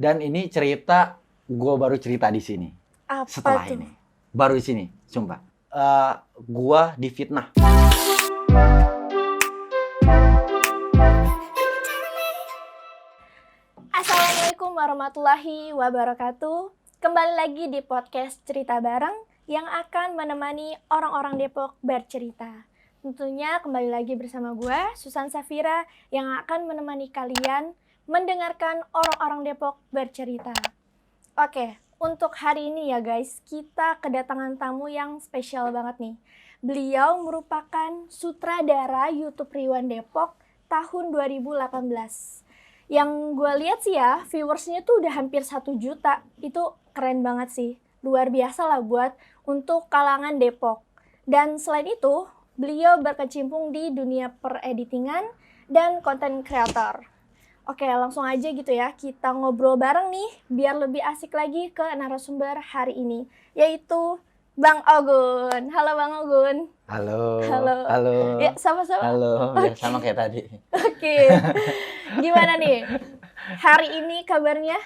Dan ini cerita gue baru cerita di sini. Apa Setelah tuh? ini, baru di sini, sumpah. Gue difitnah. Assalamualaikum warahmatullahi wabarakatuh. Kembali lagi di podcast Cerita Bareng yang akan menemani orang-orang Depok bercerita. Tentunya kembali lagi bersama gue, Susan Safira, yang akan menemani kalian mendengarkan orang-orang Depok bercerita. Oke, untuk hari ini ya guys, kita kedatangan tamu yang spesial banget nih. Beliau merupakan sutradara YouTube Rewind Depok tahun 2018. Yang gue lihat sih ya, viewersnya tuh udah hampir 1 juta. Itu keren banget sih. Luar biasa lah buat untuk kalangan Depok. Dan selain itu, beliau berkecimpung di dunia pereditingan dan konten kreator. Oke, langsung aja gitu ya, kita ngobrol bareng nih, biar lebih asik lagi ke narasumber hari ini, yaitu Bang Ogun. Halo Bang Ogun. Halo. Halo. Halo. Ya, sama-sama. Halo, biar sama kayak tadi. Oke. Gimana nih? Hari ini kabarnya?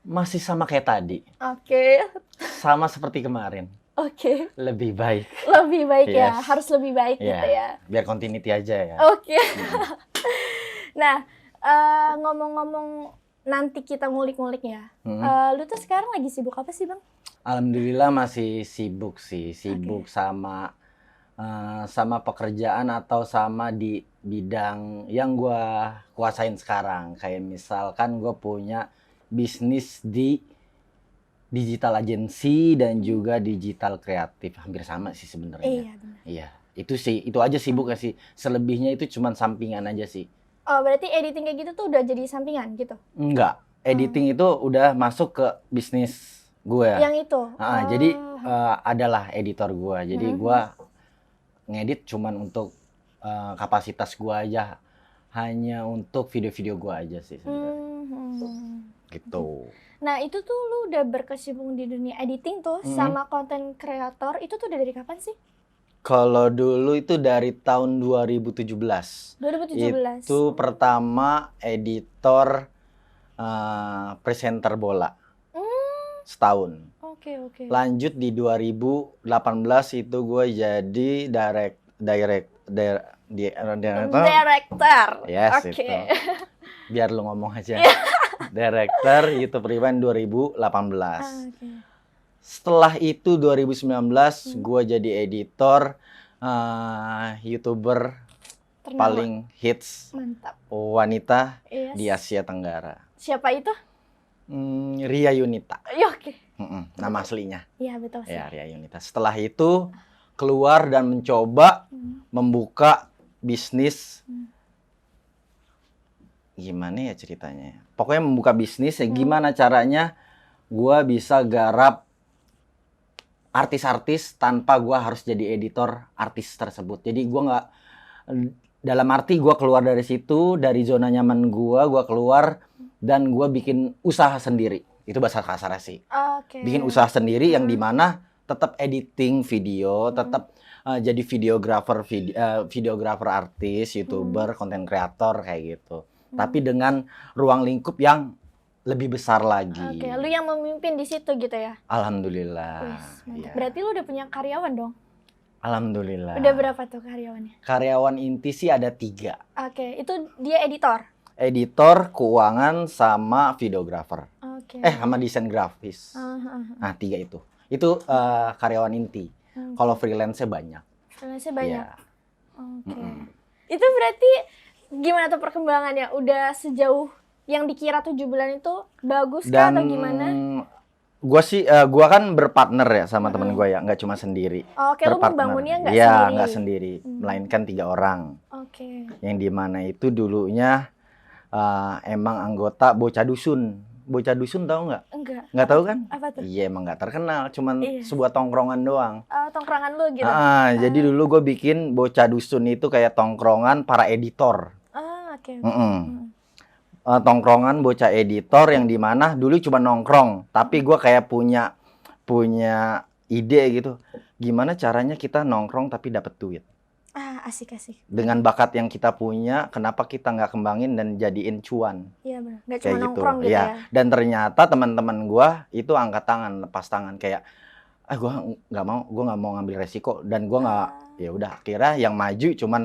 Masih sama kayak tadi. Oke. Sama seperti kemarin. Oke. Lebih baik. Lebih baik ya, Yes. harus lebih baik gitu ya. Biar continuity aja ya. Oke. Nah, ngomong-ngomong nanti kita ngulik-ngulik ya. Lu tuh sekarang lagi sibuk apa sih, Bang? Alhamdulillah masih sibuk sih. Sibuk sama pekerjaan atau sama di bidang yang gue kuasain sekarang. Kayak misalkan gue punya bisnis di digital agency dan juga digital kreatif. Hampir sama sih sebenarnya. Iya, benar. Iya, itu aja sibuk ya sih. Selebihnya itu cuman sampingan aja sih. Oh, berarti editing kayak gitu tuh udah jadi sampingan gitu? Enggak, editing itu udah masuk ke bisnis gue. Yang itu? Jadi adalah editor gue. Jadi gue ngedit cuman untuk kapasitas gue aja. Hanya untuk video-video gue aja sih sebenarnya. Gitu. Nah, itu tuh lu udah berkecimpung di dunia editing tuh sama konten kreator. Itu tuh udah dari kapan sih? Kalau dulu itu dari tahun 2017. 2017. Itu pertama editor presenter bola. Setahun. Oke. Lanjut di 2018 itu gue jadi Director. Yes, Oke. itu. Biar lu ngomong aja. Director YouTube Rewind 2018. Oke. Setelah itu 2019 gue jadi editor YouTuber Ternama. paling hits Mantap. wanita Yes. di Asia Tenggara. Siapa itu? Ria Yunita. Ya, oke. Nama aslinya. Iya, betul sih. Ya, Ria Yunita. Setelah itu keluar dan mencoba membuka bisnis. Gimana ya ceritanya? Pokoknya membuka bisnis ya gimana caranya gua bisa garap artis-artis tanpa gua harus jadi editor artis tersebut. Jadi gua nggak, dalam arti gua keluar dari situ, dari zona nyaman gua keluar dan gua bikin usaha sendiri. Itu bahasa kasarnya sih. Oke. Bikin usaha sendiri yang dimana tetap editing video, tetap jadi videografer artis, YouTuber, konten kreator kayak gitu. Tapi dengan ruang lingkup yang lebih besar lagi. Oke, lu yang memimpin di situ gitu ya? Alhamdulillah. Wih, mantap. Iya. Berarti lu udah punya karyawan dong? Alhamdulillah. Udah berapa tuh karyawannya? Karyawan inti sih ada 3. Oke, itu dia editor? Editor, keuangan, sama videografer. Oke. Sama desain grafis. Nah, 3 itu. Itu karyawan inti. Kalau freelance-nya banyak. Freelance-nya banyak? Iya. Oke. Itu berarti gimana tuh perkembangannya? Udah sejauh yang dikira 7 bulan itu bagus kah atau gimana? Gua kan berpartner ya sama teman gua ya, nggak cuma sendiri. Oke, lu Berpartner. membangunnya nggak Iya, sendiri? nggak sendiri, melainkan 3 orang. Oke. Yang dimana itu dulunya emang anggota Bocah Dusun. Bocah Dusun tahu nggak? Enggak. Nggak tahu kan? Apa tuh? Iya, emang nggak terkenal, cuman Iya. sebuah tongkrongan doang. Tongkrongan lu gitu? Jadi dulu gue bikin Bocah Dusun itu kayak tongkrongan para editor. Oke. Tongkrongan bocah editor yang dimana dulu cuma nongkrong, tapi gue kayak punya ide gitu, gimana caranya kita nongkrong tapi dapat duit. Asik. Dengan bakat yang kita punya, kenapa kita nggak kembangin dan jadiin cuan? Iya benar. Nggak cuma Kayak gitu. nongkrong gitu Iya. ya. Dan ternyata teman-teman gua itu angkat tangan, lepas tangan kayak, gua nggak mau ngambil resiko, dan gua nggak, ya udah akhirnya yang maju cuman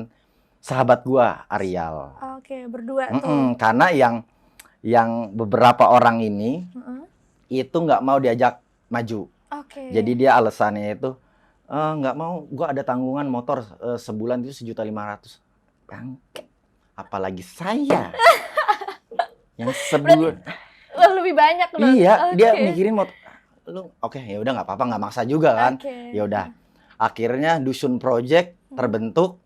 sahabat gua, Arial. Oke, berdua tuh. Karena yang beberapa orang ini itu nggak mau diajak maju. Oke. Jadi dia alasannya itu, nggak mau, gue ada tanggungan motor sebulan itu 1.500.000. Bangke, apalagi saya yang sebulan. Lebih banyak loh. Iya, Oke. dia mikirin motor. Lu oke, ya udah nggak apa-apa, nggak maksa juga kan. Oke. Ya udah. Akhirnya Dusun Project terbentuk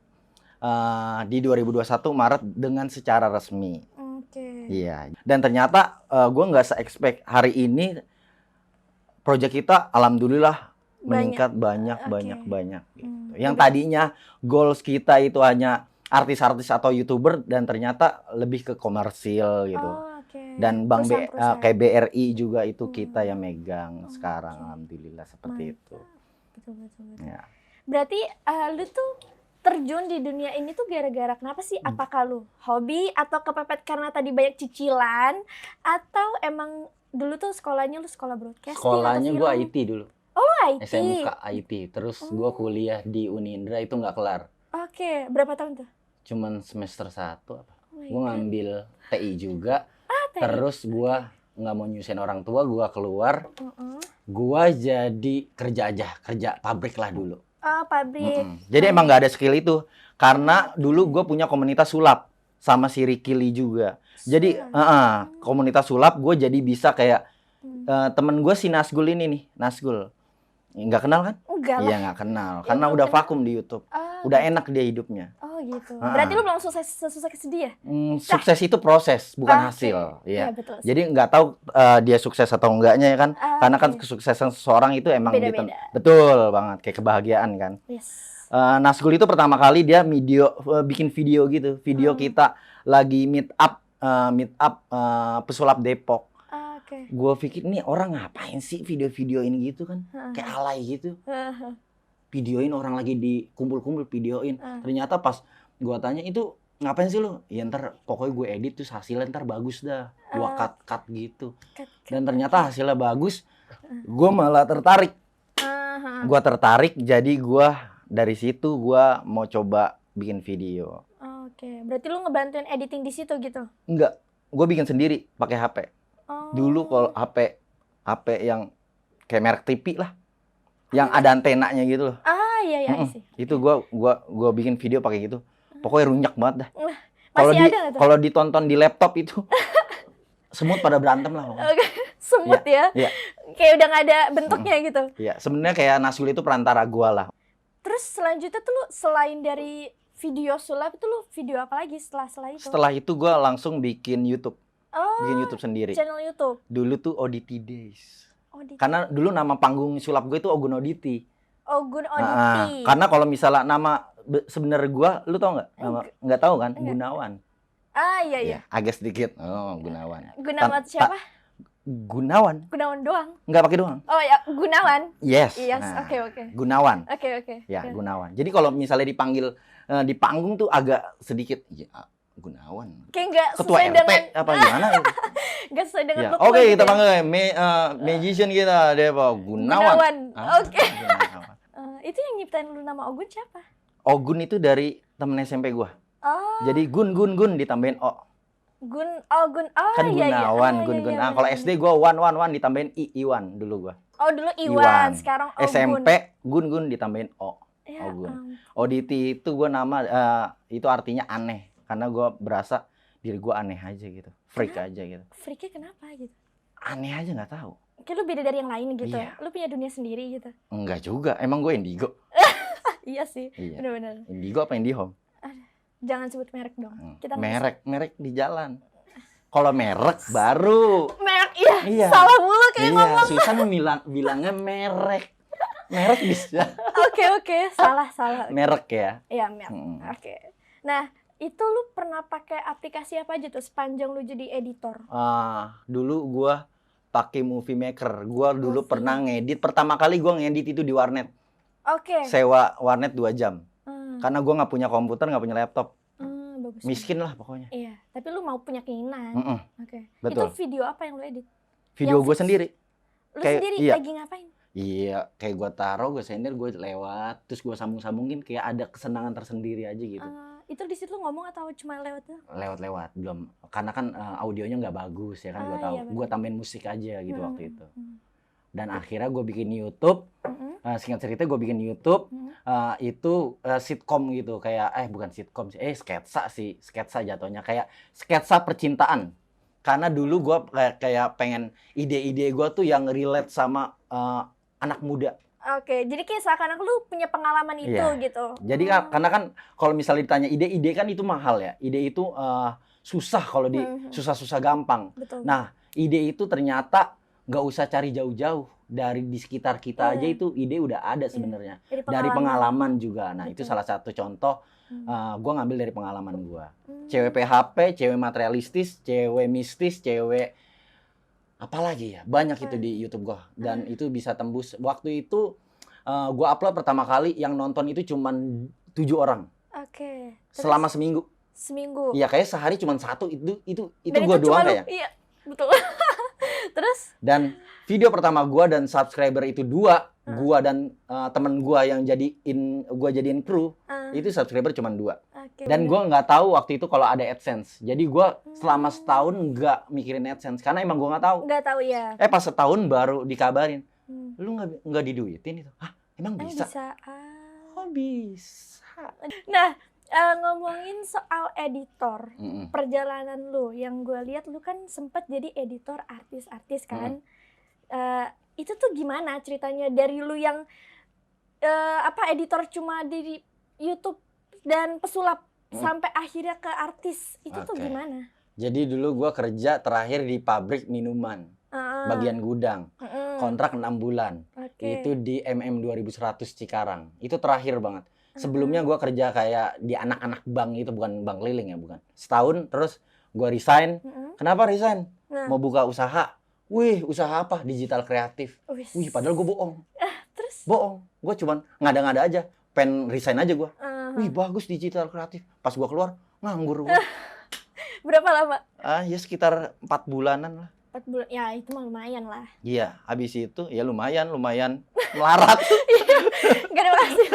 di 2021 Maret dengan secara resmi. Oke. Iya. Dan ternyata gue nggak se-expect hari ini project kita alhamdulillah meningkat banyak gitu. Yang tadinya goals kita itu hanya artis-artis atau YouTuber, dan ternyata lebih ke komersil gitu. Dan Bank kayak BRI juga itu kita yang megang sekarang, alhamdulillah seperti itu. Betul. Ya. Berarti lu tuh terjun di dunia ini tuh gara-gara kenapa sih? Apakah lu hobi atau kepepet karena tadi banyak cicilan, atau emang dulu tuh sekolahnya lu sekolah broadcasting? Sekolahnya gue IT dulu. Oh, lu IT? SMK IT. Terus gue kuliah di Unindra itu nggak kelar. Oke, berapa tahun tuh? Cuman semester 1 apa. Oh Gue ngambil TI juga. TI. Terus gue nggak mau nyusahin orang tua, gue keluar. Gue jadi kerja pabrik lah dulu. Oh, pabrik. Jadi emang nggak ada skill itu. Karena dulu gue punya komunitas sulap sama si Ricky Lee juga. Jadi komunitas sulap gue jadi bisa kayak temen gue si Nasgul ini nih, Nasgul. Nggak kenal kan? Enggak lah. Iya nggak kenal, karena udah vakum di YouTube. Udah enak dia hidupnya. Oh gitu. Berarti lu belum sukses dia? Sukses itu proses, bukan hasil. Iya. Betul. Jadi nggak tahu dia sukses atau enggaknya ya kan? Karena kan kesuksesan seseorang itu emang gitu. Betul banget, kayak kebahagiaan kan. Yes. Nasgul itu pertama kali dia bikin video gitu. Video kita lagi meet up pesulap Depok. Gue pikir nih orang ngapain sih video-video ini gitu kan, kayak alay gitu. Videoin orang lagi dikumpul-kumpul, videoin. Ternyata pas gue tanya, itu ngapain sih lu? Ya ntar pokoknya gue edit terus hasilnya ntar bagus dah. Gue cut gitu. Dan ternyata hasilnya bagus. Gue malah tertarik. Gue tertarik, jadi gue dari situ gue mau coba bikin video. Oke, berarti lu ngebantuin editing di situ gitu? Enggak, gue bikin sendiri pakai HP. Dulu kalau HP yang kayak merek TV lah, yang ada antenanya gitu loh. Iya sih. Itu gua bikin video pakai gitu. Pokoknya runyak banget dah. Kalau ditonton di laptop itu semut pada berantem lah. Semut ya? Iya. Kayak udah nggak ada bentuknya gitu. Iya, sebenarnya kayak Nasgul itu perantara gua lah. Terus selanjutnya tuh lu selain dari video sulap itu lu video apa lagi setelah itu? Setelah itu gua langsung bikin YouTube. Bikin YouTube sendiri. Channel YouTube. Dulu tuh Oditi Days. Karena dulu nama panggung sulap gue itu Ogun Oditi. Ogun Oditi. Karena kalau misalnya nama sebenarnya gue, lu tau nggak? Nggak tahu kan? Gunawan. Iya. Agak sedikit. Oh, Gunawan. Gunawan siapa? Gunawan. Gunawan doang. Nggak pakai doang. Oh ya, Gunawan. Yes. Oke. Gunawan. Oke. Ya, Gunawan. Jadi kalau misalnya dipanggil di panggung tuh agak sedikit Gunawan. Kayak nggak Ketua sesuai RT dengan apa gimana gitu. Nggak sesuai dengan look. Oke, kita panggil magician kita, dia apa? Gunawan. Oke. Itu yang nyiptain lu nama Ogun siapa? Ogun itu dari temen SMP gua. Jadi Gun ditambahin O. Gun. Kan Gunawan, Gun. Kalau SD gua Wan ditambahin Iwan dulu gua. Oh, dulu Iwan, sekarang Ogun. SMP Gun ditambahin O. Ogun. Oditi itu gua nama itu artinya aneh. Karena gue berasa diri gue aneh aja gitu, freak aja gitu. Freaknya kenapa gitu? Aneh aja nggak tahu. Kayak lu beda dari yang lain gitu. Iya. Lu punya dunia sendiri gitu. Enggak juga, emang gue indigo. Iya sih, benar-benar. Indigo apa Indihome? Jangan sebut merek dong. Kita merek di jalan. Kalau merek baru. Merek iya. Salah mulu kayak ngomong. Susan bilangnya merek. Merek bisa. Oke, salah. Merek ya. Iya, merek. Oke. Nah, itu lu pernah pakai aplikasi apa aja tuh sepanjang lu jadi editor? Dulu gua pakai Movie Maker. Gua dulu pernah ngedit. Pertama kali gua ngedit itu di warnet. Oke. Sewa warnet 2 jam. Karena gue nggak punya komputer, nggak punya laptop. Bagus. Miskin lah pokoknya. Iya, tapi lu mau punya keinginan. Oke. Betul. Itu video apa yang lu edit? Video Yang gue fix. sendiri. Lu Kayak- sendiri iya. lagi ngapain? Iya, kayak gue taruh, gue sender, gue lewat, terus gue sambung-sambungin, kayak ada kesenangan tersendiri aja gitu. Itu di situ lu ngomong atau cuma lewat doang? Lewat-lewat, belum, karena kan audionya nggak bagus ya kan, gue tahu, Iya, benar. gue tambahin musik aja gitu waktu itu. Hmm. Dan akhirnya gue bikin YouTube, singkat cerita gue bikin YouTube, itu sitkom gitu, kayak bukan sitkom sih, sketsa jatuhnya, kayak sketsa percintaan. Karena dulu gue kayak pengen ide-ide gue tuh yang relate sama anak muda. Oke, jadi kayak seakan-akan lu punya pengalaman itu Iya. gitu. Jadi karena kan kalau misalnya ditanya ide kan itu mahal ya. Ide itu susah kalau susah-susah gampang. Betul. Nah, ide itu ternyata nggak usah cari jauh-jauh. Dari di sekitar kita aja itu ide udah ada sebenarnya. Dari pengalaman juga. Nah, itu salah satu contoh gue ngambil dari pengalaman gue. Cewek PHP, cewek materialistis, cewek mistis, cewek apalagi ya, banyak itu di YouTube gua, dan itu bisa tembus. Waktu itu gua upload pertama kali yang nonton itu cuman 7 orang. Oke. Selama seminggu. Seminggu. Iya, kayak sehari cuman satu, itu Dan gua itu doang cuma kayak. Iya, betul. Terus? Dan video pertama gua dan subscriber itu 2, gua dan temen gua yang jadiin kru, itu subscriber cuman 2. Okay, dan gue nggak tahu waktu itu kalau ada AdSense. Jadi gue selama setahun nggak mikirin AdSense karena emang gue nggak tahu. Nggak tahu ya. Pas setahun baru dikabarin, lu nggak diduitin itu. Hah, emang bisa? Oh bisa. Nah, ngomongin soal editor, perjalanan lu, yang gue lihat lu kan sempet jadi editor artis-artis kan. Itu tuh gimana ceritanya dari lu yang editor cuma di YouTube dan pesulap sampai akhirnya ke artis, itu tuh gimana? Jadi dulu gue kerja terakhir di pabrik minuman, bagian gudang, kontrak 6 bulan. Itu di 2100 Cikarang. Itu terakhir banget. Sebelumnya gue kerja kayak di anak-anak bank itu, bukan bank keliling ya, bukan. Setahun terus gue resign. Kenapa resign? Mau buka usaha. Wih, usaha apa? Digital kreatif. Wih, padahal gue bohong. Terus? Bohong. Gue cuman ngada-ngada aja. Pengen resign aja gue. Wih, bagus digital kreatif. Pas gue keluar, nganggur gue. Berapa lama? Ya sekitar 4 bulanan lah. 4 bulan, ya itu mah lumayan lah. Iya, habis itu ya lumayan melarat. Gak ada hasil.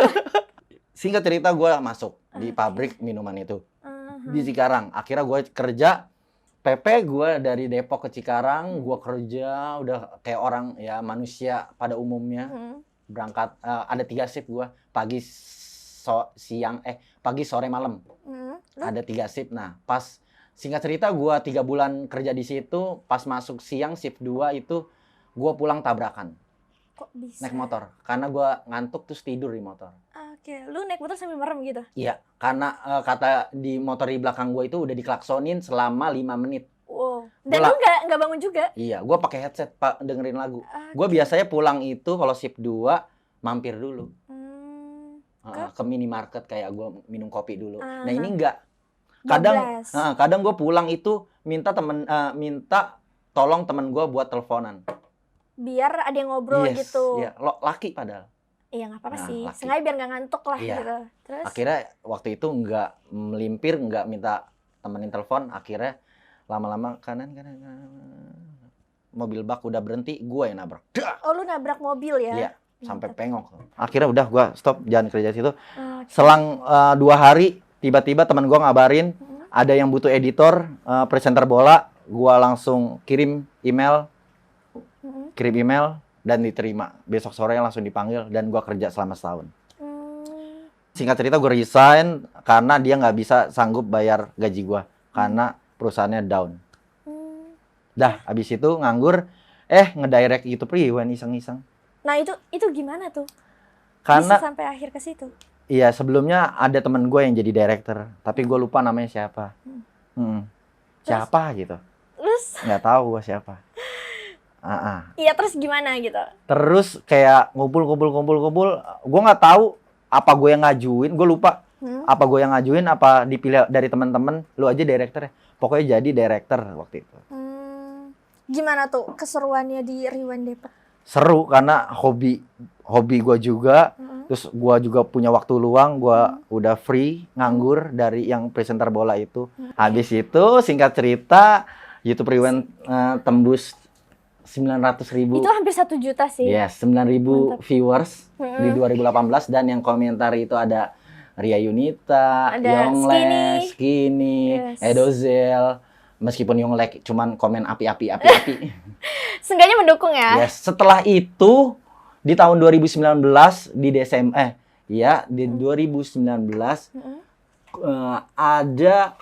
Singkat cerita gue masuk di pabrik minuman itu. Di Cikarang. Akhirnya gue kerja, PP gue dari Depok ke Cikarang, gue kerja udah kayak orang ya, manusia pada umumnya. Berangkat, ada 3 shift gue, pagi, pagi, sore, malam. Ada 3 shift. Nah, pas singkat cerita gue 3 bulan kerja di situ, pas masuk siang shift 2 itu gue pulang tabrakan. Kok bisa? Naik motor, karena gue ngantuk terus tidur di motor. Oke, lu naik motor sambil merem gitu? Iya, karena kata di motor di belakang gue itu udah diklaksonin selama 5 menit. Wow. Dan lu nggak bangun juga? Iya, gue pakai headset dengerin lagu. Gue biasanya pulang itu kalau shift 2 mampir dulu. Ke minimarket kayak gue minum kopi dulu. Nah ini enggak. Kadang gue pulang itu minta tolong temen gue buat teleponan. Biar ada yang ngobrol gitu. Iya, laki padahal. Iya nggak apa-apa sih. Sengaja biar nggak ngantuk lah gitu. Terus? Akhirnya waktu itu nggak melimpir, nggak minta temenin telepon. Akhirnya lama-lama kanan. Mobil bak udah berhenti, gue yang nabrak. Oh, lu nabrak mobil ya? Iya, sampai pengok. Akhirnya udah gue stop, jangan kerja situ. Selang 2 hari, tiba-tiba teman gue ngabarin ada yang butuh editor, presenter bola. Gue langsung kirim email dan diterima. Besok sore langsung dipanggil dan gue kerja selama setahun. Singkat cerita gue resign karena dia nggak bisa sanggup bayar gaji gue karena perusahaannya down. Dah, habis itu nganggur, ngedirect YouTube Rewind iseng-iseng. Nah itu gimana tuh? Karena bisa sampai akhir ke situ? Iya, sebelumnya ada temen gue yang jadi director, tapi gue lupa namanya siapa. Siapa gitu? Terus? Nggak tahu gue siapa. Iya, terus gimana gitu? Terus kayak ngumpul, gue nggak tahu apa gue yang ngajuin, gue lupa. Apa gue yang ngajuin, apa dipilih dari teman-teman, lu aja director ya. Pokoknya jadi director waktu itu. Gimana tuh keseruannya di Rewind Depok? seru karena hobi gue juga. Terus gue juga punya waktu luang, gue udah free, nganggur dari yang presenter bola itu. Habis itu, singkat cerita, YouTube Rewind tembus 900.000. Itu hampir 1 juta sih. Yes, 9.000 Mantap. viewers di 2018. Dan yang komentar itu ada Ria Yunita, Ada Yongle, Skinny, Yes. Edozel. Meskipun Yongle cuman komen api. Seenggaknya mendukung ya. Yes, setelah itu di tahun 2019 di Desember di 2019 ada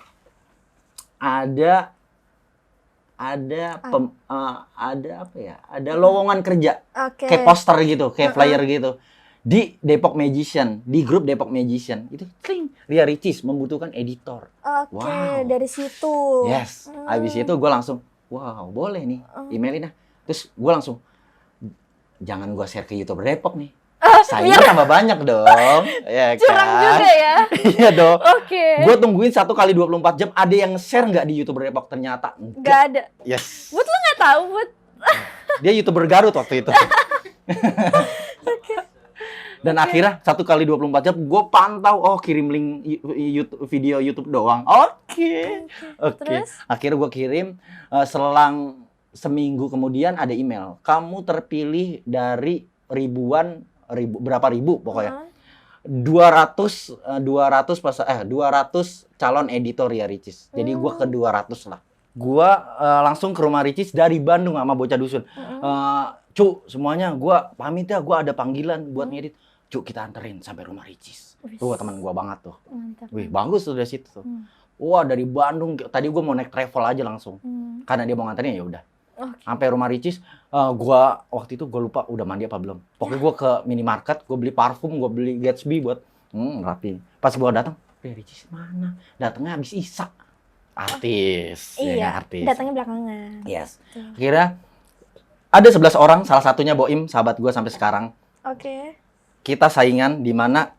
apa ya? Ada lowongan kerja. Oke. Kayak poster gitu, kayak flyer gitu. Di Depok Magician, di grup Depok Magician. Itu kling, Ria Ricis membutuhkan editor. Oke, Wow. dari situ. Yes. Habis itu gue langsung, wow, boleh nih, emailin. Terus gue langsung, jangan gue share ke YouTuber Depok nih. Sayangnya tambah banyak dong. Ya Curang kan? juga ya. Iya dong. Oke. Gue tungguin 1 kali 24 jam, ada yang share nggak di YouTuber Depok? Ternyata Nggak ada. Yes. Bud, lu nggak tahu, Bud? Dia YouTuber Garut waktu itu. Dan akhirnya 1 kali 24 jam gue pantau, kirim link video YouTube doang. Oke. Terus? Akhirnya gue kirim, selang seminggu kemudian ada email. Kamu terpilih dari berapa ribu pokoknya. 200 calon editor Ria Ricis. Jadi gue ke 200 lah. Gue langsung ke rumah Ricis dari Bandung sama bocah dusun. Cu, semuanya gue pamit ya, gue ada panggilan buat ngedit. Cu, kita anterin sampai rumah Ricis. Tuh teman gue banget tuh. Mantap. Wih, bagus tuh dari situ tuh. Wah, dari Bandung. Tadi gue mau naik travel aja langsung. Karena dia mau nganterin ya udah. Sampai rumah Ricis, gua waktu itu gue lupa udah mandi apa belum. Pokoknya gue ke minimarket, gue beli parfum, gue beli Gatsby buat rapi. Pas gue datang, Ricis mana? Datangnya habis Isa. Artis, ya Iya, kan, artis. datangnya belakangan. Yes. Akhirnya ada 11 orang, salah satunya Boim, sahabat gue sampai sekarang. Oke. Kita saingan di mana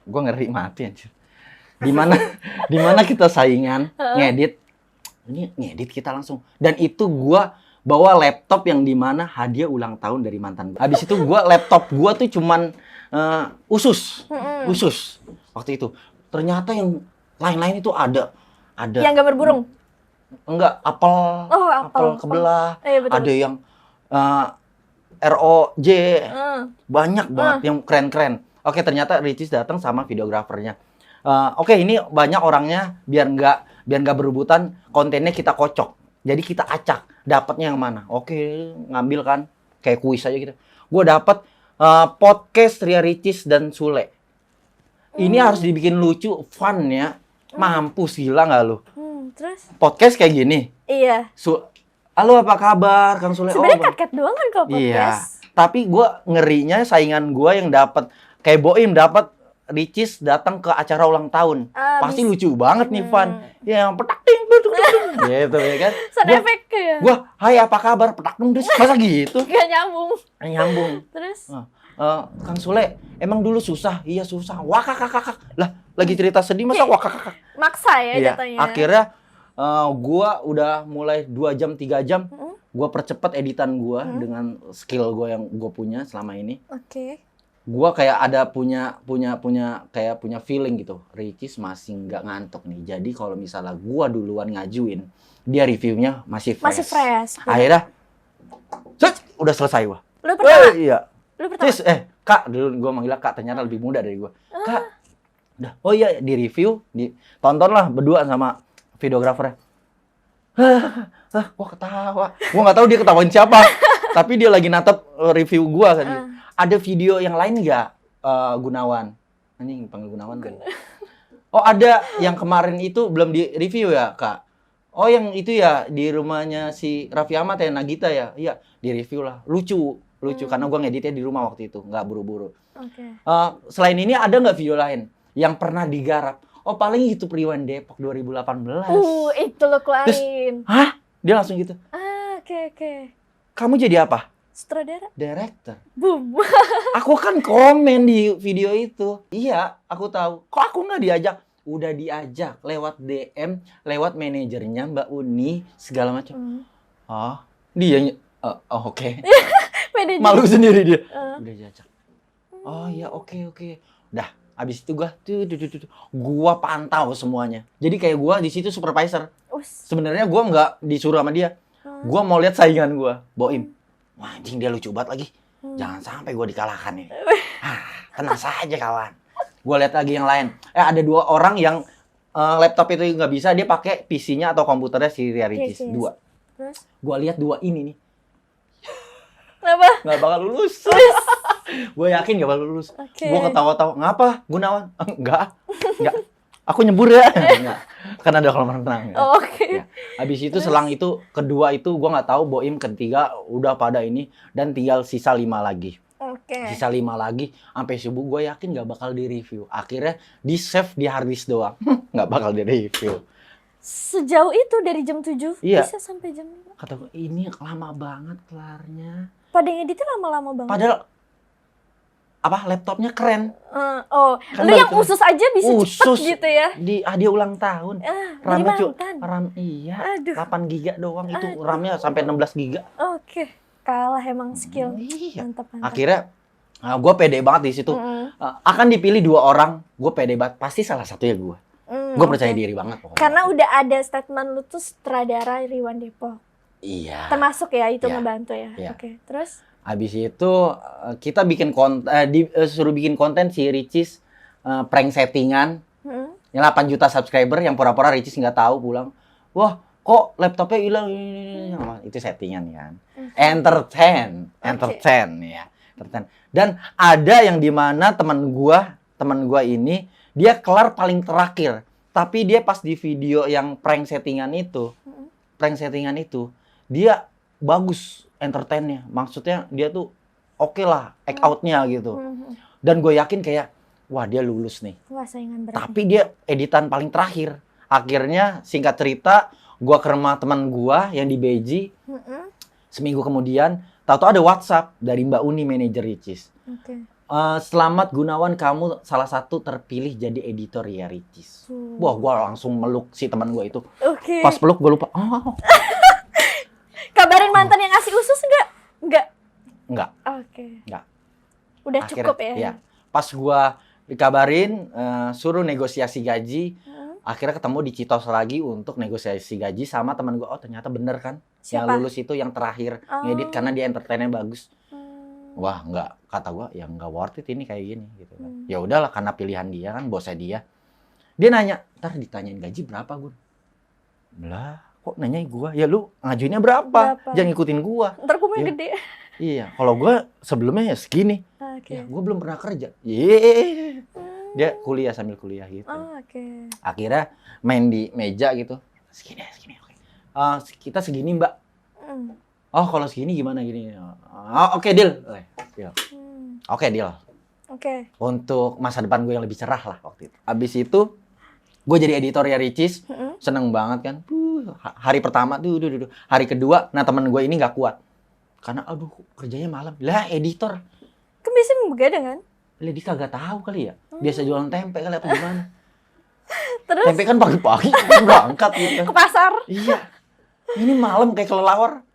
gue ngeri mati anjir. Di mana kita saingan ngedit. Ini ngedit kita langsung. Dan itu gua bawa laptop yang dimana hadiah ulang tahun dari mantan gua. Habis itu laptop gua tuh cuman Usus waktu itu. Ternyata yang lain-lain itu ada Yang gambar burung? enggak, apel kebelah. Betul. Ada yang ROJ. Banyak banget yang keren-keren. Oke, ternyata Ricis datang sama videografernya. Oke, ini banyak orangnya, biar nggak berebutan, kontennya kita kocok. Jadi kita acak, dapatnya yang mana. Oke, ngambil kan, kayak kuis aja gitu. Gue dapat podcast Ria Ricis dan Sule. Ini harus dibikin lucu, fun ya. Mampus, gila nggak lu? Terus? Podcast kayak gini. Iya. Halo, apa kabar, Kang Sule? Sebenarnya kat-kat doang kan kalau podcast. Iya. Tapi gue ngerinya saingan gue yang dapat, kayak Boim dapat Ricis datang ke acara ulang tahun. Pasti lucu banget nih, Van. Yang petak ting gitu ya kan. Sound effect ya. Gua, hai apa kabar? Petak ting masa gitu? Gak nyambung. Nyambung. Terus? Kang Sule, emang dulu susah? Iya susah. Wah kakak. Lah, lagi cerita sedih masa wah kakak. Maksa ya Iya. jatuhnya. Akhirnya gua udah mulai 2 jam 3 jam. Gua percepat editan gua dengan skill gua yang gua punya selama ini. Oke. Gua kayak ada punya feeling gitu. Ricis masih nggak ngantuk nih. Jadi kalau misalnya gua duluan ngajuin, dia reviewnya masih fresh. Masih fresh. Akhirnya, udah selesai gua. Lu pertama? Iya. Lu pertama? Terus, Kak, dulu gua manggilnya Kak, ternyata lebih muda dari gua. Kak, udah. Oh iya, di review, tontonlah berdua sama videografernya. Gua ketawa. Gua nggak tahu dia ketawain siapa. Tapi dia lagi natap review gua kan. Ada video yang lain nggak, Gunawan? Anjing, panggil Gunawan kan? Oh, ada yang kemarin itu belum di-review ya, Kak? Oh, yang itu ya, di rumahnya si Raffi Ahmad ya, Nagita ya? Iya, di-review lah. Lucu. Karena gua ngeditnya di rumah waktu itu, nggak buru-buru. Oke. Selain ini, ada nggak video lain yang pernah digarap? Oh, paling YouTube Rewind Depok 2018. Itu lo keluarin. Hah? Dia langsung gitu. Oke. Kamu jadi apa? Sutradara? Director. Boom. Aku kan komen di video itu. Iya, aku tahu. Kok aku nggak diajak? Udah diajak lewat DM, lewat manajernya Mbak Uni, segala macam. Oh, dia oke. pede juga. Malu sendiri dia. Eh. Udah diajak. Oh ya oke. Udah, abis itu gua pantau semuanya. Jadi kayak gua di situ supervisor. Sebenarnya gua nggak disuruh sama dia. Gua mau lihat saingan gua, Boim. Wah, anjing dia lucu banget lagi. Jangan sampai gua dikalahkan ini. Tenang saja kawan. Gua lihat lagi yang lain. Ada 2 orang yang laptop itu nggak bisa, dia pakai PC-nya atau komputernya si Ria Ricis. 2. Terus? Gua lihat 2 ini nih. Kenapa? Nggak bakal lulus. Gue yakin gak bakal lulus. Gue ketawa-tawa. Ngapa, Gunawan? Enggak. Aku nyebur ya. Enggak. Kan ada kolam renang. Ya. Habis itu selang itu, kedua itu gue nggak tahu. Boim ketiga udah pada ini dan tinggal sisa 5 lagi. Sisa 5 lagi, sampai subuh gue yakin gak bakal di-review. Akhirnya di-save di harddisk doang. Gak bakal di-review. Sejauh itu dari jam 7 iya. Bisa sampai jam 5. Kata gue, ini lama banget kelarnya. Pada ngeditnya lama-lama banget. Padahal laptopnya keren. Kan lu yang usus aja bisa cepet gitu ya. Di hadiah ulang tahun. RAM-nya iya. Aduh. 8 giga doang itu. RAM-nya sampai 16 giga. Oke. Kalah emang skill. Iya. Mantap. Akhirnya gue pede banget di situ. Akan dipilih 2 orang, gue pede banget. Pasti salah satunya gue. Gue percaya diri banget. Karena udah ada statement lu tuh sutradara Riwan Depok. Iya. Termasuk ya itu ngebantu ya. Iya. Oke. Terus? Habis itu kita bikin suruh bikin konten si Ricis prank settingan. Yang 8 juta subscriber yang pura-pura Ricis nggak tahu pulang. Wah, kok laptopnya hilang? Itu settingan kan. Entertain ya. Dan ada yang dimana teman gua ini dia kelar paling terakhir. Tapi dia pas di video yang prank settingan itu, dia bagus entertainnya. Maksudnya dia tuh oke lah act out-nya gitu. Dan gue yakin kayak wah dia lulus nih. Wah, saingan berat. Tapi dia editan paling terakhir. Akhirnya singkat cerita gue ke rumah teman gue yang di Beji. Seminggu kemudian tahu-tahu ada WhatsApp dari Mbak Uni manajer Ricis. Selamat Gunawan, kamu salah satu terpilih jadi editor ya Ricis. Wah, gue langsung meluk si teman gue itu. Pas peluk gue lupa. Kabarin mantan yang ngasih usus enggak? Enggak. Enggak. Udah cukup ya? Iya. Pas gua dikabarin suruh negosiasi gaji, akhirnya ketemu di Citos lagi untuk negosiasi gaji sama teman gua. Oh, ternyata bener kan? Yang lulus itu yang terakhir ngedit karena dia entertainnya bagus. Wah, enggak, kata gua ya enggak worth it ini kayak gini gitu kan. Ya udahlah karena pilihan dia kan, bosnya dia. Dia nanya, "Ntar ditanyain gaji berapa, Gun?" Lah, kok nanyain gua? Ya lu ngajuinnya berapa? Jangan ngikutin gua. Ntar gua yang gede. Iya, kalau gua sebelumnya ya segini. Ya, gua belum pernah kerja. Dia kuliah sambil kuliah gitu. Akhirnya main di meja gitu. Segini, oke. Kita segini, Mbak. Oh, kalau segini gimana gini? Oke, deal. Oke, deal. Untuk masa depan gue yang lebih cerah lah waktu itu. Abis itu gue jadi editor ya Ricis, seneng banget kan. Hari pertama tuh, hari kedua, nah temen gue ini nggak kuat. Karena aduh kerjanya malam. Lah editor. Kan biasanya begadang kan? Lah dia kagak tahu kali ya. Biasa jualan tempe kali apa gimana. Terus? Tempe kan pagi-pagi berangkat gitu. Ke pasar? Iya. Ini malam kayak kelelawar.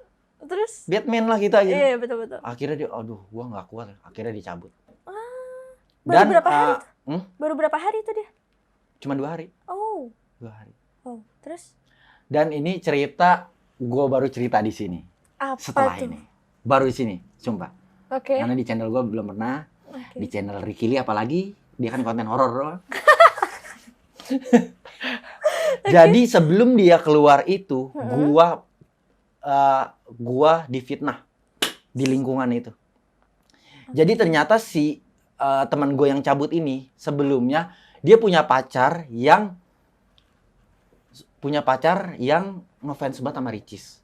Terus? Batman lah kita gitu. Iya betul. Akhirnya dia, aduh gua nggak kuat. Akhirnya dicabut. Baru berapa hari? Baru berapa hari itu dia? Cuma 2 hari. 2 hari. Terus? Dan ini cerita, gue baru cerita di sini. Apa setelah tuh? ini. Baru di sini, sumpah. Karena di channel gue belum pernah. Di channel Ricky Lee apalagi, dia kan konten horor doang. Jadi sebelum dia keluar itu, gua difitnah di lingkungan itu. Jadi ternyata si teman gue yang cabut ini sebelumnya dia punya pacar yang ngefans banget sama Ricis.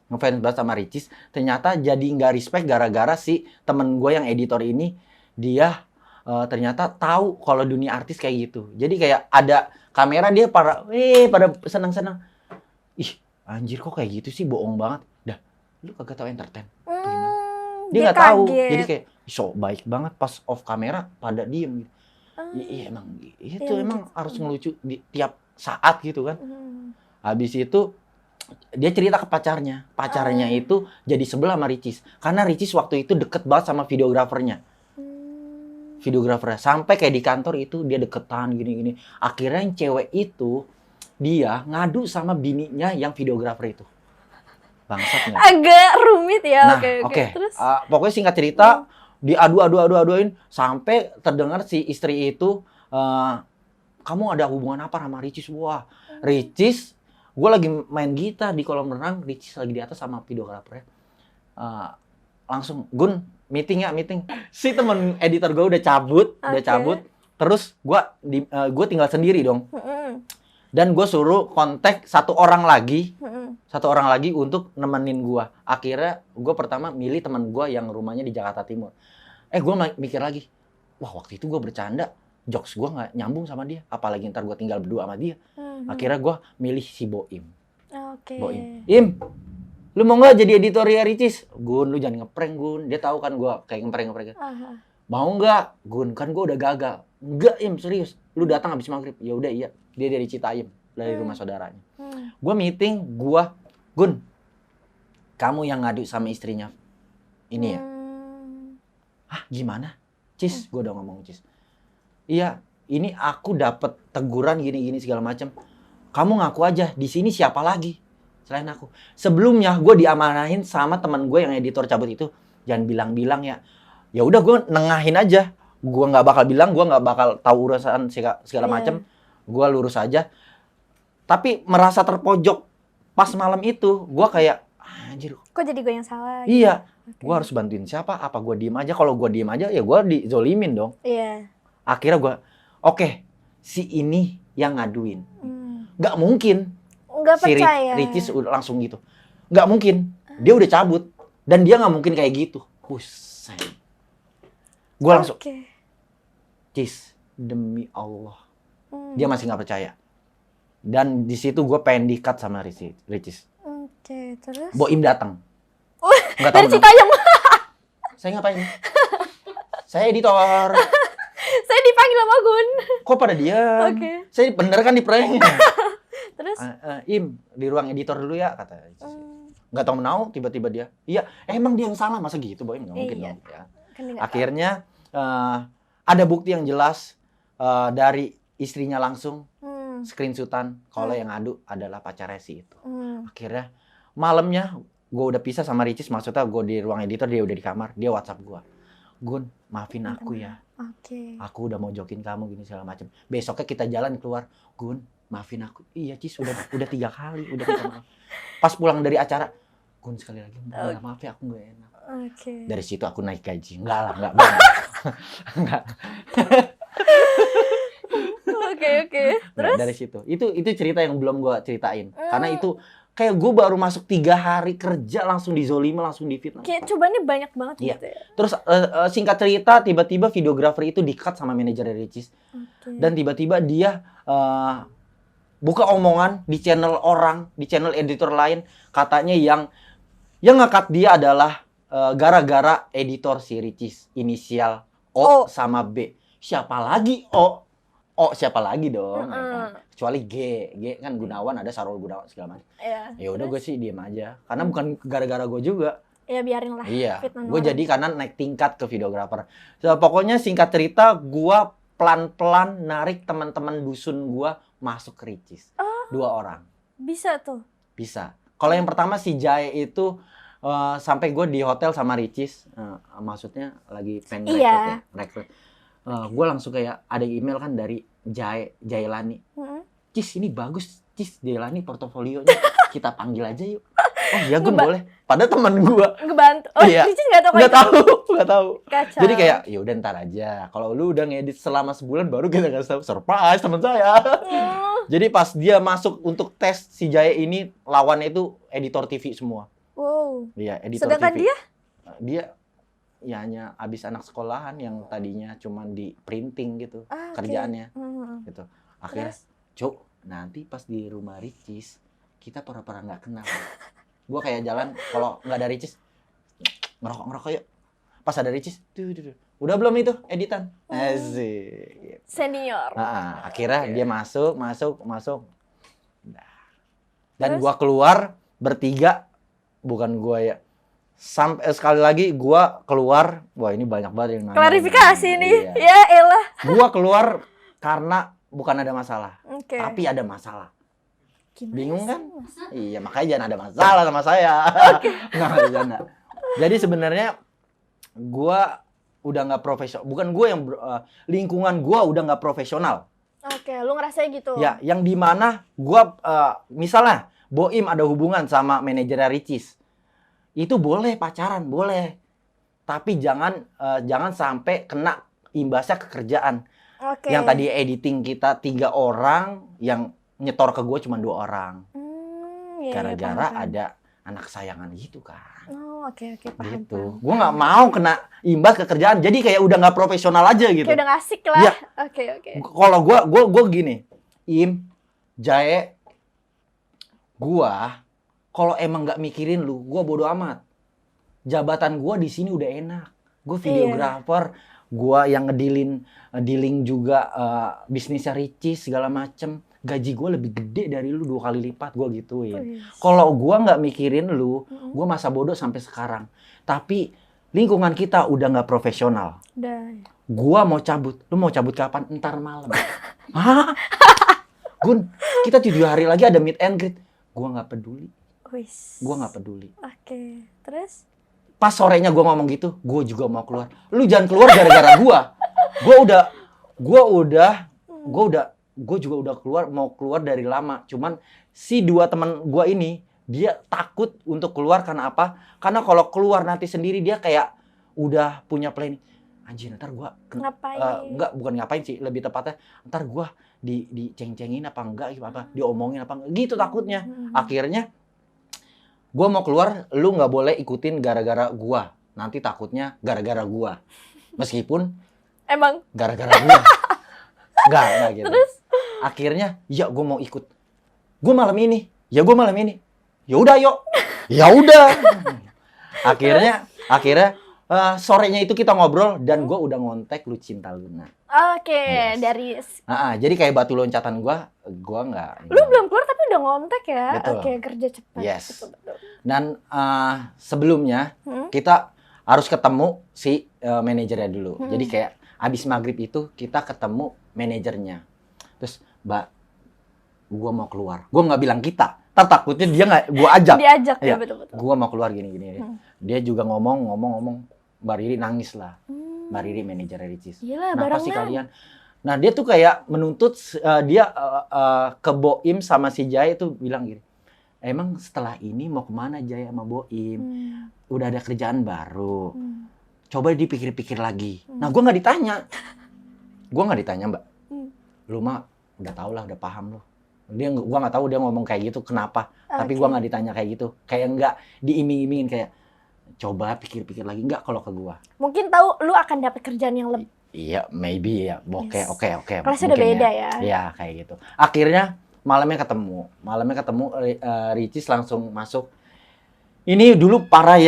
Ngefans banget sama Ricis. Ternyata jadi nggak respect gara-gara si temen gue yang editor ini dia ternyata tahu kalau dunia artis kayak gitu. Jadi kayak ada kamera dia pada senang-senang. Ih anjir kok kayak gitu sih, bohong banget. Dah lu kagak tahu entertain. Dia nggak tahu. Jadi kayak so baik banget pas off kamera pada diem gitu. Iya emang itu emang harus ngelucu di tiap saat gitu kan. Habis itu Dia cerita ke pacarnya itu jadi sebel sama Ricis karena Ricis waktu itu deket banget sama videografernya. Sampai kayak di kantor itu dia deketan gini-gini. Akhirnya yang cewek itu dia ngadu sama bininya yang videografer itu. Bangsat nggak? Agak rumit ya. Nah, Oke. Terus? pokoknya singkat cerita, diadu-aduin sampai terdengar si istri itu, kamu ada hubungan apa sama Ricis? Wah, Ricis, gue lagi main gitar di kolam renang, Ricis lagi di atas sama videografernya. Langsung, Gun, meeting. Si temen editor gue udah cabut. Terus gue tinggal sendiri dong. Dan gue suruh kontak satu orang lagi untuk nemenin gue. Akhirnya gue pertama milih teman gue yang rumahnya di Jakarta Timur. Gue mikir lagi, wah waktu itu gue bercanda, jokes gue nggak nyambung sama dia, apalagi ntar gue tinggal berdua sama dia. Akhirnya gue milih si Boim. Boim, Im, lu mau nggak jadi editornya Ricis? Gun, lu jangan ngeprank Gun, dia tahu kan gue kayak ngeprank. Mau nggak? Gun, kan gue udah gagal. Enggak, Im, serius. Lu datang habis maghrib. Ya udah iya. Dia dari Citayam, dari rumah saudaranya. Gue meeting, Gun, kamu yang ngadu sama istrinya ini ya? Hah, gimana? Cis, gue udah ngomong Cis. Iya, ini aku dapet teguran gini segala macam. Kamu ngaku aja, di sini siapa lagi selain aku? Sebelumnya gue diamanahin sama teman gue yang editor cabut itu, jangan bilang-bilang ya. Ya udah gue nengahin aja. Gue nggak bakal bilang, gue nggak bakal tahu urusan segala macam. Gue lurus aja. Tapi merasa terpojok pas malam itu, gue kayak anjir. Kok jadi gue yang salah? Iya. Gue harus bantuin siapa? Apa gue diem aja? Kalau gue diem aja, ya gue dizolimin dong. Iya. Akhirnya gue, oke, si ini yang ngaduin. Nggak mungkin. Nggak percaya. Si Ricis langsung gitu. Nggak mungkin. Dia udah cabut. Dan dia nggak mungkin kayak gitu. Buset. Gue langsung, Cis, demi Allah. Dia masih nggak percaya. Dan di situ gue pengen di-cut sama Ricis. Terus? Boim datang. Nggak tahu. Dari Citayam. Saya ngapain? Saya editor. Saya dipanggil sama Gun. Kok pada diam? Saya bener kan di prank. Terus? Im, di ruang editor dulu ya, kata Ricis. Nggak tahu menau, tiba-tiba dia. Iya, emang dia yang salah, masa gitu Boim? Nggak mungkin dong. Ya. Akhirnya ada bukti yang jelas dari istrinya langsung screenshotan kalau yang ngadu adalah pacarnya si itu. Akhirnya malamnya gue udah pisah sama Ricis, maksudnya gue di ruang editor, dia udah di kamar, dia WhatsApp gue. Gun, maafin aku ya. Aku udah mau jokin kamu gini segala macam. Besoknya kita jalan keluar. Gun, maafin aku. Iya Cis, udah 3 kali udah kita maaf. Pas pulang dari acara, Gun sekali lagi maaf ya, aku nggak enak. Dari situ aku naik gaji. Enggak. Terus? Dari situ. Itu cerita yang belum gue ceritain. Karena itu kayak gue baru masuk 3 hari kerja langsung dizolimi, langsung difitnah. Kayak cobaannya banyak banget gitu ya. Terus singkat cerita, tiba-tiba videografer itu di-cut sama manajer Ricis. Dan tiba-tiba dia buka omongan di channel orang, di channel editor lain, katanya yang nge-cut dia adalah gara-gara editor si Ricis, inisial O sama B. Siapa lagi O? O siapa lagi dong? Ya kan? Kecuali G kan Gunawan, ada Sarul Gunawan segala macam. Ya udah gue sih diem aja, karena bukan gara-gara gue juga. Ya biarin lah. Iya, gue jadi karena naik tingkat ke videografer. So, pokoknya singkat cerita, gue pelan-pelan narik teman-teman dusun gue masuk ke Ricis. 2 orang. Bisa tuh? Bisa. Kalau yang pertama si Jai itu sampai gue di hotel sama Ricis, maksudnya lagi pengen rekrut. Gue langsung kayak ada email kan dari Jailani. Cis, ini bagus, Cis, Jailani portofolionya. Kita panggil aja yuk. Oh iya Gun, boleh. Padahal teman gue. Ngebantu. Oh iya. Ricis nggak tahu. Kacau. Jadi kayak ya udah ntar aja. Kalau lu udah ngedit selama sebulan baru kita kasih tahu. Surprise teman saya. Jadi pas dia masuk untuk tes si Jaya ini, lawannya itu editor TV semua. Wow. Iya, editor Sedangkan TV. Dia ya hanya abis anak sekolahan yang tadinya cuma di printing gitu kerjaannya gitu. Akhirnya Cuk, nanti pas di rumah Ricis kita pura-pura nggak kenal. Gue kayak jalan, kalau nggak ada Ricis ngerokok yuk. Pas ada Ricis udah belum itu editan. Asik. Senior. Akhirnya dia masuk. Dan gue keluar bertiga, bukan gue ya. Sampai sekali lagi gue keluar, wah ini banyak banget yang nanya. Klarifikasi nih. Iya. Ya elah. Gue keluar karena bukan ada masalah, Oke. tapi ada masalah. Gimana Bingung sih, kan? Mas? Iya, makanya jangan ada masalah sama saya. Nggak bercanda. Jadi sebenarnya gue udah nggak profesional. Bukan gue yang lingkungan gue udah nggak profesional. Oke, lu ngerasain gitu. Ya, yang dimana gue misalnya Boim ada hubungan sama manajernya Ricis, itu boleh pacaran, boleh. Tapi jangan sampai kena imbasnya ke kerjaan. Oke. Yang tadi editing kita 3 orang, yang nyetor ke gue cuma 2 orang. Iya, Gara-gara paham. ada anak kesayangan gitu kan. Oh, oke, paham. Gitu. Gue nggak mau kena imbas ke kerjaan. Jadi kayak udah nggak profesional aja gitu. Kayak udah ngasik lah. Iya. Oke. Kalau gue gini, Jae, kalau emang nggak mikirin lu, gue bodo amat. Jabatan gue di sini udah enak. Gue videographer, gue yang dealing juga bisnisnya Ricis segala macem. Gaji gue lebih gede dari lu 2 kali lipat, gue gituin. Kalau gue nggak mikirin lu, gue masa bodoh sampai sekarang. Tapi lingkungan kita udah nggak profesional. Udah. Gue mau cabut, lu mau cabut kapan? Ntar malam. Hah? Gun, kita 7 hari lagi ada meet and greet. Gue nggak peduli. Gue nggak peduli. Oke, terus? Pas sorenya gue ngomong gitu, gue juga mau keluar. Lu jangan keluar gara-gara gue. Gue juga udah mau keluar dari lama. Cuman si 2 teman gue ini, dia takut untuk keluar karena apa? Karena kalau keluar nanti sendiri dia kayak udah punya planning. Anjir, ntar gue Ngapain? bukan ngapain sih, lebih tepatnya ntar gue diceng-cengin apa enggak, diomongin apa enggak, gitu takutnya. Akhirnya gue mau keluar, lu nggak boleh ikutin gara-gara gue. Nanti takutnya gara-gara gue. Meskipun Emang? gara-gara gue. Enggak gitu. Terus? Akhirnya, ya gue mau ikut. Gue malam ini. Ya udah yuk. Ya udah. Akhirnya sorenya itu kita ngobrol dan gue udah ngontek Lucinta Luna. Oke, Yes. dari Jadi kayak batu loncatan gue nggak. lu belum keluar tapi udah ngontek ya. Betul. Oke, kerja cepat. Yes. Betul. Dan sebelumnya kita harus ketemu si manajernya dulu. Jadi kayak abis maghrib itu kita ketemu manajernya. Terus, Mbak, gue mau keluar. Gue nggak bilang kita. Takutnya dia nggak, gue ajak. Diajak ya, Iya. betul. Gue mau keluar gini. Dia juga ngomong. Mbak Riri nangis lah. Mbak Riri manajernya Ricis. Gila, Kenapa sih barengan. kalian? Nah, dia tuh kayak menuntut dia ke Boim sama si Jaya tuh bilang gini. Emang setelah ini mau kemana Jaya sama Boim? Udah ada kerjaan baru. Coba dipikir-pikir lagi. Nah, gue nggak ditanya. Mbak. Lu mah udah tau lah, udah paham loh. Gue nggak tahu dia ngomong kayak gitu kenapa. Tapi gue nggak ditanya kayak gitu. Kayak nggak diiming-imingin kayak coba pikir-pikir lagi, nggak kalau ke gue. Mungkin tahu lu akan dapat kerjaan yang lebih. Iya, maybe ya. Oke. Kelasnya udah beda ya. Iya, kayak gitu. Akhirnya malamnya ketemu Ricis langsung masuk. Ini dulu para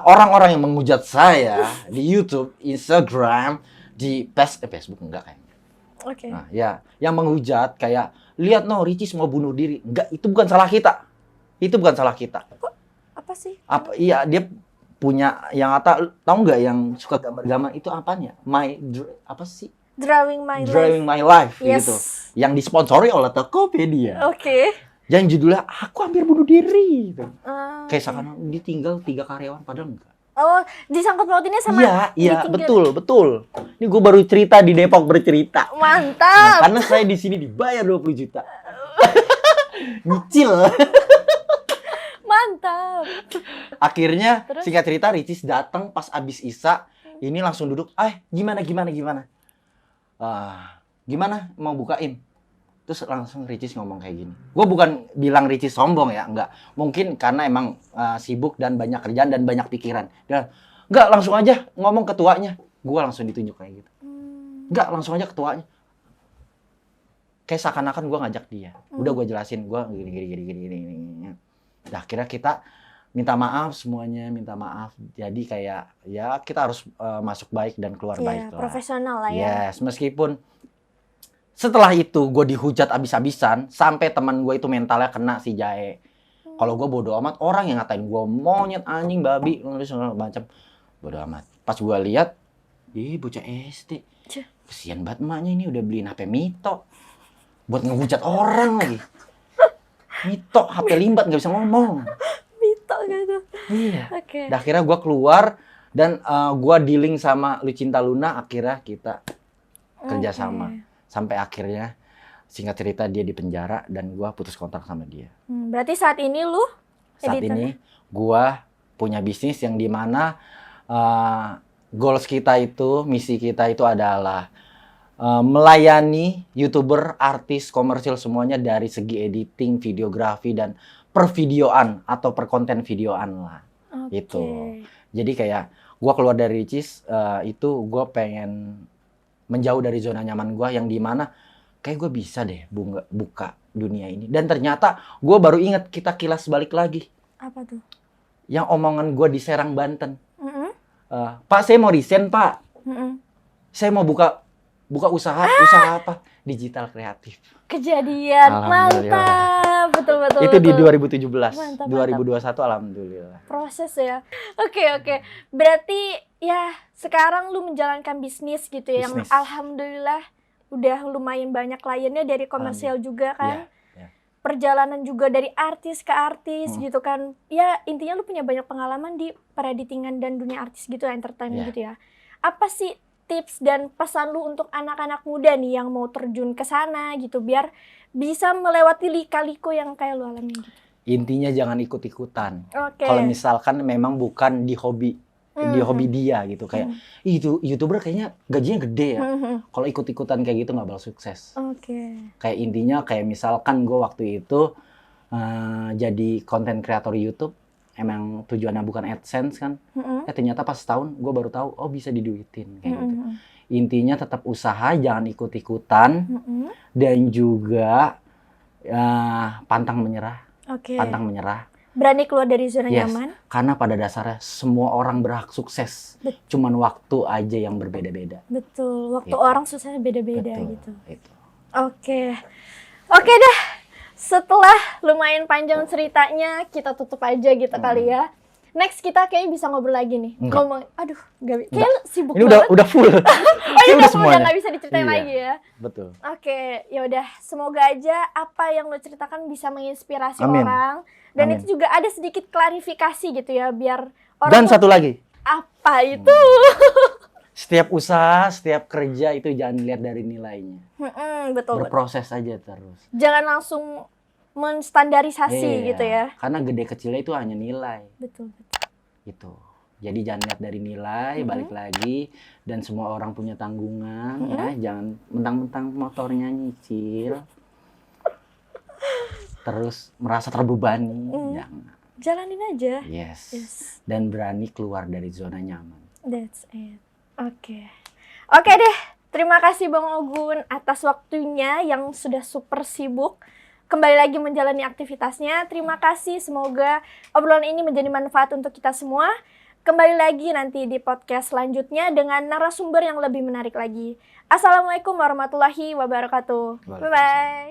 orang-orang yang menghujat saya di YouTube, Instagram, di Facebook enggak kayaknya. Oke. Nah, ya, yang menghujat kayak lihat Ricis mau bunuh diri. Enggak, itu bukan salah kita. Apa sih? Iya, dia punya yang tahu nggak yang suka gambar-gambar itu apanya? Apa sih? Drawing My Life Yes. gitu. Yang disponsori oleh Tokopedia. Oke. Yang judulnya aku hampir bunuh diri gitu. Kayak Oke. seakan ditinggal 3 karyawan padahal enggak. Oh, disangkut pautinnya sama Iya, ditinggal. betul. Ini gue baru cerita di Depok bercerita. Mantap. Karena saya di sini dibayar 20 juta. Nyicil. Mantap. Akhirnya Terus? singkat cerita Ricis datang pas abis Isya, ini langsung duduk, gimana? Gimana mau bukain? Terus langsung Ricis ngomong kayak gini. Gue bukan bilang Ricis sombong ya, enggak. Mungkin karena emang sibuk dan banyak kerjaan dan banyak pikiran. Dia, enggak, langsung aja ngomong ketuanya. Gue langsung ditunjuk kayak gitu. Enggak, langsung aja ketuanya. Kayak seakan-akan gue ngajak dia. Udah gue jelasin, gue gini. Nah, akhirnya kita minta maaf semuanya, Jadi kayak ya kita harus masuk baik dan keluar baik lah. Profesional lah ya. Yes, meskipun setelah itu gue dihujat abis-abisan sampai teman gue itu mentalnya kena si Jae. Kalau gue bodo amat, orang yang ngatain gue monyet, anjing, babi, segala macam, bodo amat. Pas gue lihat, bocah SD, kesian banget emaknya ini udah beliin HP Mito, buat ngehujat orang lagi. Mito, HP limbat nggak bisa ngomong. Mito gitu. Iya. Oke. Dan akhirnya gue keluar dan gue dealing sama Lucinta Luna, akhirnya kita kerjasama. Sampai akhirnya singkat cerita dia di penjara dan gue putus kontrak sama dia. Berarti saat ini lu Saat editor? ini gue punya bisnis yang dimana goals kita itu, misi kita itu adalah melayani YouTuber, artis, komersil semuanya dari segi editing, videografi, dan pervideoan atau perkonten videoan lah. Gitu. Jadi kayak gue keluar dari Ricis, itu gue pengen menjauh dari zona nyaman gue yang dimana kayak gue bisa deh buka dunia ini. Dan ternyata gue baru ingat kita kilas balik lagi. Apa tuh? Yang omongan gue di Serang, Banten. Pak, saya mau resign, Pak. Saya mau buka usaha. Usaha apa? Digital kreatif. Kejadian. Mantap. Betul. Itu di 2017. Mantap. 2021 alhamdulillah. Proses ya. Oke. Berarti ya sekarang lu menjalankan bisnis gitu ya. Yang alhamdulillah udah lumayan banyak kliennya dari komersial juga kan. Yeah. Perjalanan juga dari artis ke artis gitu kan. Ya intinya lu punya banyak pengalaman di pereditingan dan dunia artis gitu, entertainment gitu ya. Apa sih tips dan pesan lu untuk anak-anak muda nih yang mau terjun ke sana gitu biar bisa melewati lika-liku yang kayak lu alami gitu? Intinya jangan ikut-ikutan. Oke. Kalau misalkan memang bukan di hobi dia gitu, kayak itu YouTuber kayaknya gajinya gede ya. Kalau ikut-ikutan kayak gitu nggak bakal sukses. Kayak intinya kayak misalkan gue waktu itu jadi content creator YouTube, emang tujuannya bukan AdSense kan. Ternyata pas setahun gue baru tahu bisa diduitin kayak gitu. Intinya tetap usaha, jangan ikut-ikutan, dan juga pantang menyerah. Pantang menyerah. Berani keluar dari zona nyaman. Karena pada dasarnya semua orang berhak sukses. Cuman waktu aja yang berbeda-beda. Betul. Waktu orang suksesnya beda-beda gitu. Itu. Oke deh. Setelah lumayan panjang ceritanya, kita tutup aja gitu kali ya. Next kita kayaknya bisa ngobrol lagi nih. Ngomong, aduh, kayaknya lu sibuk ini banget. udah full. Ini udah full, udah nggak bisa diceritain lagi ya. Betul. Oke, ya udah. Semoga aja apa yang lo ceritakan bisa menginspirasi orang. Dan itu juga ada sedikit klarifikasi gitu ya, biar orang. Dan satu lagi. Apa itu? Setiap usaha, setiap kerja itu jangan dilihat dari nilainya. Betul. Berproses aja terus. Jangan langsung menstandarisasi gitu ya. Karena gede kecilnya itu hanya nilai. Betul. Gitu. Jadi jangan lihat dari nilai, balik lagi, dan semua orang punya tanggungan ya, jangan mentang-mentang motornya nyicil. Terus merasa terbebani, jangan. Jalanin aja. Yes. Dan berani keluar dari zona nyaman. That's it. Oke deh. Terima kasih Bang Ogun atas waktunya yang sudah super sibuk. Kembali lagi menjalani aktivitasnya. Terima kasih. Semoga obrolan ini menjadi manfaat untuk kita semua. Kembali lagi nanti di podcast selanjutnya dengan narasumber yang lebih menarik lagi. Assalamualaikum warahmatullahi wabarakatuh. Bye-bye.